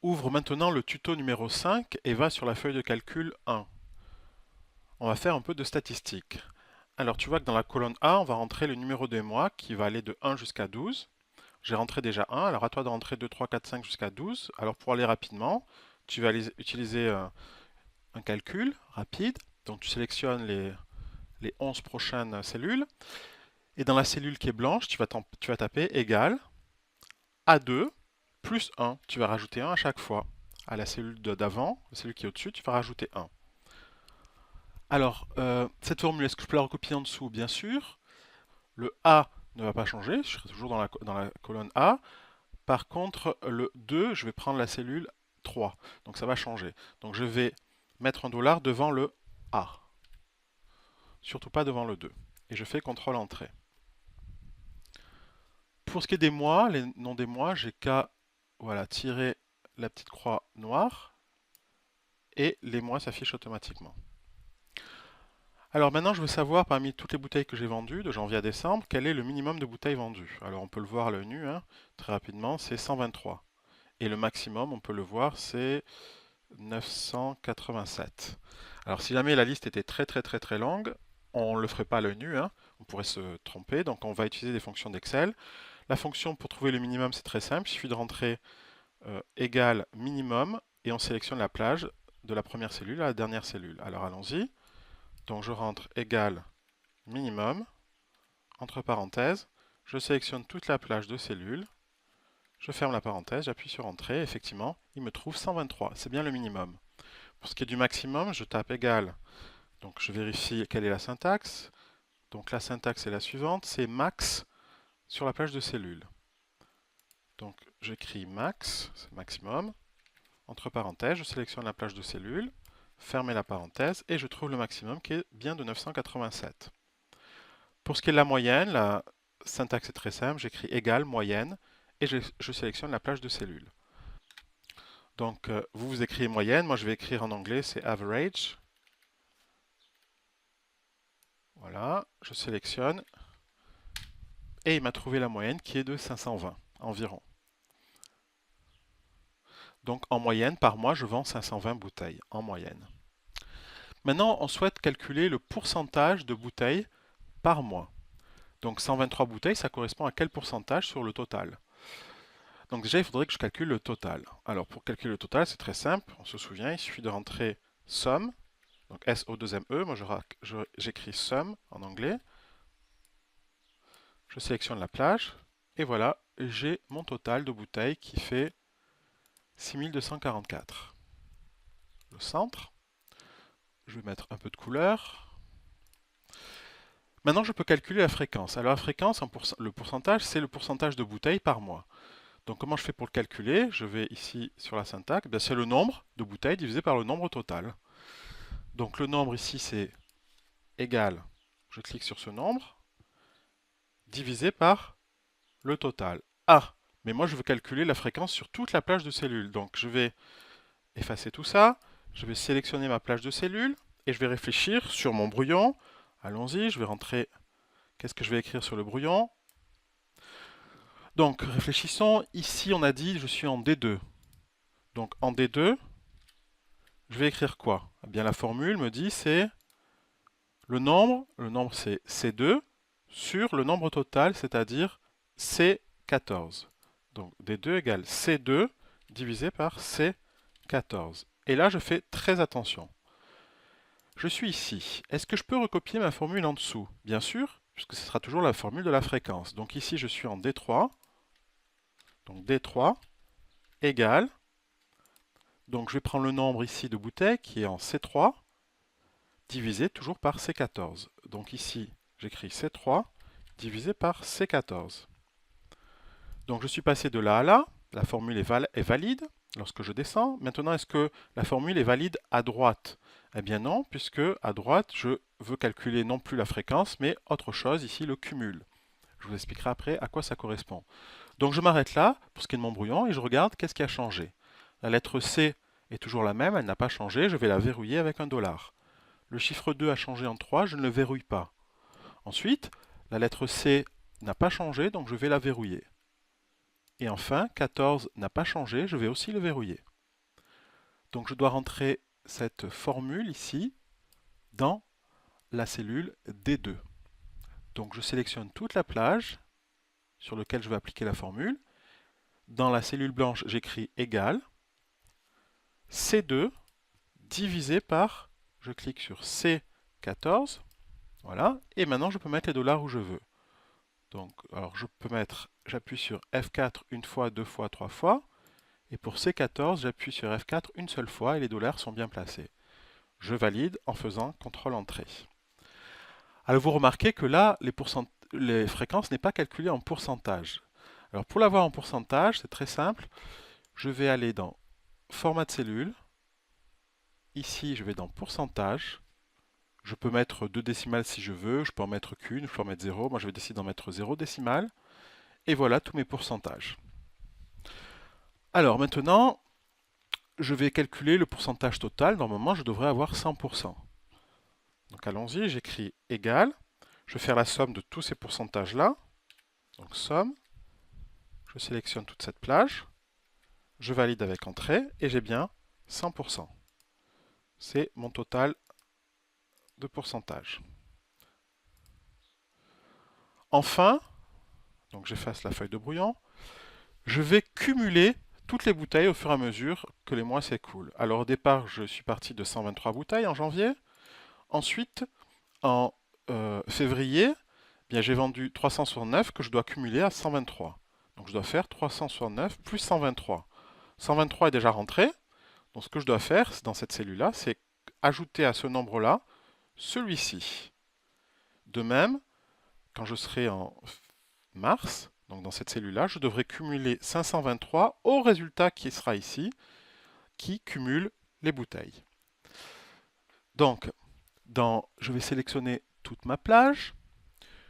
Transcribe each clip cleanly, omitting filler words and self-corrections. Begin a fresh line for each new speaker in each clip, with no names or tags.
Ouvre maintenant le tuto numéro 5 et va sur la feuille de calcul 1. On va faire un peu de statistiques. Alors tu vois que dans la colonne A, on va rentrer le numéro des mois qui va aller de 1 jusqu'à 12. J'ai rentré déjà 1, alors à toi de rentrer 2, 3, 4, 5 jusqu'à 12. Alors pour aller rapidement, tu vas utiliser un calcul rapide. Donc tu sélectionnes les 11 prochaines cellules. Et dans la cellule qui est blanche, tu vas taper égal A2 plus 1. Tu vas rajouter 1 à chaque fois. À la cellule d'avant, la cellule qui est au-dessus, tu vas rajouter 1. Alors, cette formule, est-ce que je peux la recopier en dessous? Bien sûr. Le A ne va pas changer, je serai toujours dans la colonne A. Par contre, le 2, je vais prendre la cellule 3. Donc ça va changer. Donc je vais mettre un dollar devant le A. Surtout pas devant le 2. Et je fais CTRL-Entrée. Pour ce qui est des mois, les noms des mois, j'ai qu'à voilà, tirer la petite croix noire et les mois s'affichent automatiquement. Alors maintenant, je veux savoir parmi toutes les bouteilles que j'ai vendues, de janvier à décembre, quel est le minimum de bouteilles vendues. Alors on peut le voir à l'œil nu, hein, très rapidement, c'est 123. Et le maximum, on peut le voir, c'est 987. Alors si jamais la liste était très longue, on ne le ferait pas à l'œil nu, hein, on pourrait se tromper, donc on va utiliser des fonctions d'Excel. La fonction pour trouver le minimum, c'est très simple, il suffit de rentrer égal minimum et on sélectionne la plage de la première cellule à la dernière cellule. Alors allons-y. Donc je rentre égal minimum, entre parenthèses, je sélectionne toute la plage de cellules, je ferme la parenthèse, j'appuie sur Entrée, effectivement, il me trouve 123, c'est bien le minimum. Pour ce qui est du maximum, je tape égal, donc je vérifie quelle est la syntaxe. Donc la syntaxe est la suivante, c'est max sur la plage de cellules. Donc j'écris max, c'est maximum, entre parenthèses, je sélectionne la plage de cellules, fermer la parenthèse et je trouve le maximum qui est bien de 987. Pour ce qui est de la moyenne, la syntaxe est très simple, j'écris égal, moyenne, et je sélectionne la plage de cellules. Donc vous écrivez moyenne, moi je vais écrire en anglais, c'est average. Voilà, je sélectionne, et il m'a trouvé la moyenne qui est de 520 environ. Donc en moyenne, par mois, je vends 520 bouteilles, en moyenne. Maintenant, on souhaite calculer le pourcentage de bouteilles par mois. Donc 123 bouteilles, ça correspond à quel pourcentage sur le total? Donc déjà, il faudrait que je calcule le total. Alors pour calculer le total, c'est très simple. On se souvient, il suffit de rentrer somme, donc S-O-2-M-E. Moi, j'écris sum en anglais. Je sélectionne la plage. Et voilà, j'ai mon total de bouteilles qui fait 6244. Le centre. Je vais mettre un peu de couleur. Maintenant, je peux calculer la fréquence. Alors la fréquence, le pourcentage, c'est le pourcentage de bouteilles par mois. Donc comment je fais pour le calculer? Je vais ici sur la syntaxe, c'est le nombre de bouteilles divisé par le nombre total. Donc le nombre ici c'est égal, je clique sur ce nombre, divisé par le total. Ah, mais moi je veux calculer la fréquence sur toute la plage de cellules. Donc je vais effacer tout ça, je vais sélectionner ma plage de cellules et je vais réfléchir sur mon brouillon. Allons-y, je vais rentrer, qu'est-ce que je vais écrire sur le brouillon? Donc réfléchissons, ici on a dit je suis en D2. Donc en D2, je vais écrire quoi? Eh bien la formule me dit c'est le nombre c'est C2 sur le nombre total, c'est-à-dire C14. Donc D2 égale C2 divisé par C14. Et là, je fais très attention. Je suis ici. Est-ce que je peux recopier ma formule en dessous? Bien sûr, puisque ce sera toujours la formule de la fréquence. Donc ici, je suis en D3. Donc D3 égale. Donc je vais prendre le nombre ici de bouteilles qui est en C3 divisé toujours par C14. Donc ici, j'écris C3 divisé par C14. Donc je suis passé de là à là, la formule est valide lorsque je descends. Maintenant, est-ce que la formule est valide à droite? Eh bien non, puisque à droite, je veux calculer non plus la fréquence, mais autre chose, ici le cumul. Je vous expliquerai après à quoi ça correspond. Donc je m'arrête là pour ce qui est de mon brouillon et je regarde qu'est-ce qui a changé. La lettre C est toujours la même, elle n'a pas changé, je vais la verrouiller avec un dollar. Le chiffre 2 a changé en 3, je ne le verrouille pas. Ensuite, la lettre C n'a pas changé, donc je vais la verrouiller. Et enfin, 14 n'a pas changé, je vais aussi le verrouiller. Donc je dois rentrer cette formule ici dans la cellule D2. Donc je sélectionne toute la plage sur laquelle je vais appliquer la formule. Dans la cellule blanche, j'écris égal C2 divisé par, je clique sur C14, voilà, et maintenant je peux mettre les dollars où je veux. Donc, alors je peux mettre, j'appuie sur F4 une fois, deux fois, trois fois, et pour C14, j'appuie sur F4 une seule fois et les dollars sont bien placés. Je valide en faisant CTRL-Entrée. Alors vous remarquez que là, les fréquences n'est pas calculées en pourcentage. Alors pour l'avoir en pourcentage, c'est très simple. Je vais aller dans Format de cellule. Ici, je vais dans Pourcentage. Je peux mettre 2 décimales si je veux, je peux en mettre qu'une, je peux en mettre 0. Moi, je vais décider d'en mettre 0 décimales. Et voilà tous mes pourcentages. Alors maintenant, je vais calculer le pourcentage total. Normalement, je devrais avoir 100%. Donc allons-y, j'écris égal. Je vais faire la somme de tous ces pourcentages-là. Donc somme. Je sélectionne toute cette plage. Je valide avec entrée et j'ai bien 100%. C'est mon total de pourcentage. Enfin, donc j'efface la feuille de brouillon, je vais cumuler toutes les bouteilles au fur et à mesure que les mois s'écoulent. Alors au départ, je suis parti de 123 bouteilles en janvier. Ensuite, en février, bien, j'ai vendu 369 que je dois cumuler à 123. Donc je dois faire 369 plus 123. 123 est déjà rentré. Donc ce que je dois faire dans cette cellule-là, c'est ajouter à ce nombre-là celui-ci. De même, quand je serai en mars, donc dans cette cellule-là, je devrais cumuler 523 au résultat qui sera ici, qui cumule les bouteilles. Donc, je vais sélectionner toute ma plage.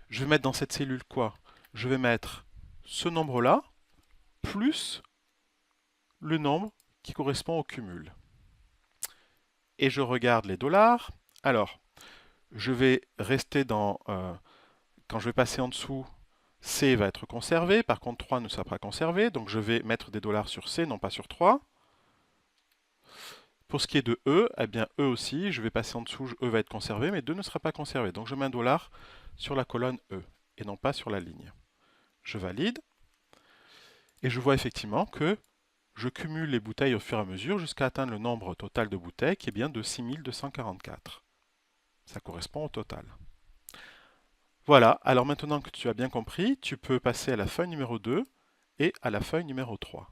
Je vais mettre dans cette cellule quoi? Je vais mettre ce nombre-là, plus le nombre qui correspond au cumul. Et je regarde les dollars. Alors, je vais rester quand je vais passer en dessous, C va être conservé. Par contre, 3 ne sera pas conservé. Donc, je vais mettre des dollars sur C, non pas sur 3. Pour ce qui est de E, eh bien, E aussi, je vais passer en dessous, E va être conservé, mais 2 ne sera pas conservé. Donc, je mets un dollar sur la colonne E, et non pas sur la ligne. Je valide. Et je vois effectivement que je cumule les bouteilles au fur et à mesure jusqu'à atteindre le nombre total de bouteilles qui est bien de 6244. Ça correspond au total. Voilà, alors maintenant que tu as bien compris, tu peux passer à la feuille numéro 2 et à la feuille numéro 3.